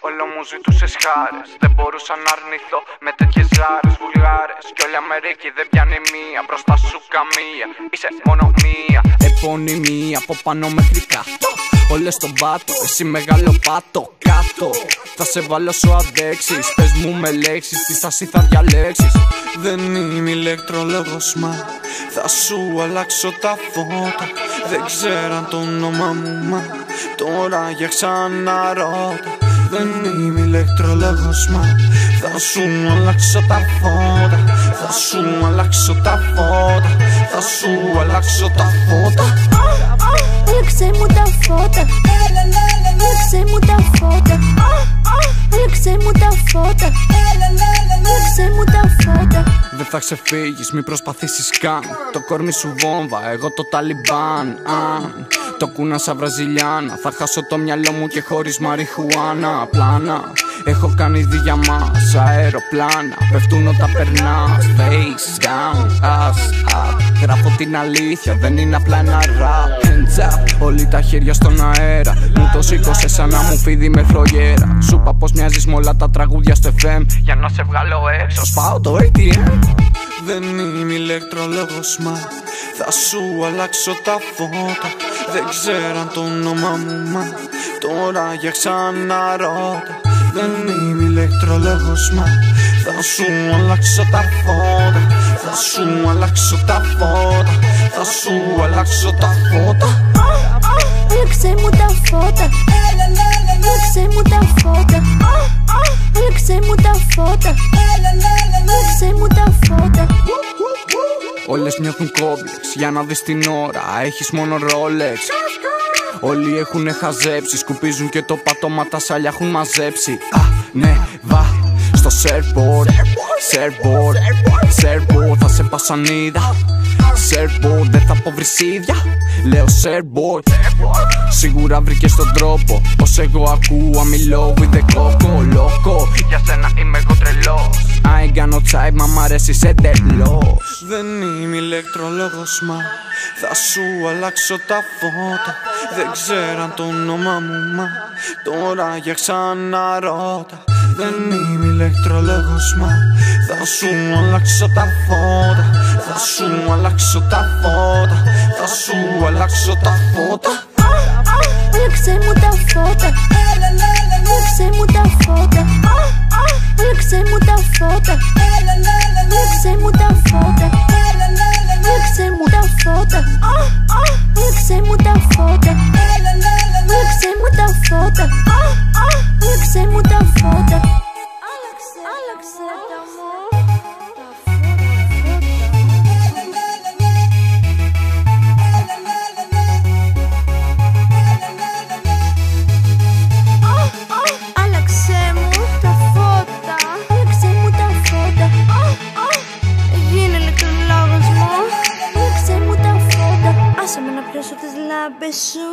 Όλο μου ζητούσες χάρες, δεν μπορούσα να αρνηθώ με τέτοιες λάρες βουλγάρες. Κι όλη Αμερική δεν πιάνει μία, μπροστά σου καμία, είσαι μόνο μία. Επωνυμία από πάνω μέχρι κάτω, όλες στον πάτο, εσύ μεγάλο πάτο κάτω. Θα σε βάλω σου αντέξεις, πες μου με λέξεις, τι στάση θα διαλέξεις. Δεν είμαι ηλεκτρολόγος, μα θα σου αλλάξω τα φώτα. Δεν ξέραν το όνομα μου, μα τώρα για ξαναρώτα. Δεν είμαι ηλεκτρολόγος, μα θα σου αλλάξω τα φώτα. Θα σου αλλάξω τα φώτα. Θα σου αλλάξω τα φώτα. Άλλαξε μου τα φώτα. Άλλαξε μου τα φώτα. Άλλαξε μου τα φώτα. Άλλαξε μου τα φώτα. Δεν θα ξεφύγεις, μη προσπαθήσεις καν. Το κόρμι σου βόμβα, εγώ το Ταλιμπάν. Αν το κούνα Βραζιλιάνα, θα χάσω το μυαλό μου και χωρίς μαριχουάνα. Πλάνα, έχω κάνει για μας αεροπλάνα. Πέφτουν όταν περνάς, face down, ass up. Γράφω την αλήθεια, δεν είναι απλά ένα rap. Hands up, όλοι τα χέρια στον αέρα. Μου το σήκωσε σαν να μου φίδι με φλογέρα. Σου είπα πως μοιάζεις με όλα τα τραγούδια στο FM, για να σε βγάλω έξω, σπάω το ATM. Δεν είμαι ηλεκτρολόγος, μα θα σου αλλάξω τα φώτα. Δεν ξέραν το όνομα μου, μα τώρα για ξαναρώτα. Δεν είμαι ηλεκτρολόγος, μα θα σου αλλάξω τα φώτα. Θα σου αλλάξω τα φώτα. Θα σου αλλάξω τα φώτα. Άλλαξε μου τα φώτα. Άλλαξε μου τα φώτα. Άλλαξε μου τα φώτα. Άλλαξε μου τα φώτα. Όλες νιώθουν κόμπλεξ, για να δεις την ώρα έχεις μόνο Rolex. Όλοι έχουνε χαζέψει, σκουπίζουν και το πατώμα τα σάλια έχουν μαζέψει. Ναι, βα, στο surfboard, surfboard, surfboard, θα σε πάω σανίδα. Surfboard, δεν θα πω βρυσίδια, λέω surfboard. Σίγουρα βρήκες τον τρόπο, πως εγώ ακούω I'm in love with the coco, loco. Για σένα είμαι εγώ τρελός, I ain't got no type, μα μ' αρέσεις εντελώς. Δεν είμαι ηλεκτρολόγος, μα θα σου αλλάξω τα φώτα. Δεν ξέραν το όνομα μου, μα τώρα για ξαναρώτα. Δεν είμαι ηλεκτρολόγος, μα θα σου αλλάξω τα φώτα. Θα σου αλλάξω τα φώτα. Θα σου αλλάξω τα φώτα. Άλλαξε μου τα φώτα. Άλλαξε μου τα φώτα. Άλλαξε μου τα φώτα. Άλλαξε μου τα φώτα. Άλλαξε μου τα φώτα. Άλλαξε μου τα φώτα. Άλλαξε μου τα φώτα. Άλλαξε μου τα φώτα. Άλλαξε τα μου. Άλλαξε μου τα φώτα. Άλλαξε μου τα φώτα. Γίνε ηλεκτρολόγος μου. Άλλαξε μου τα φώτα. Άσε με να πιάσω τις λάμπες σου.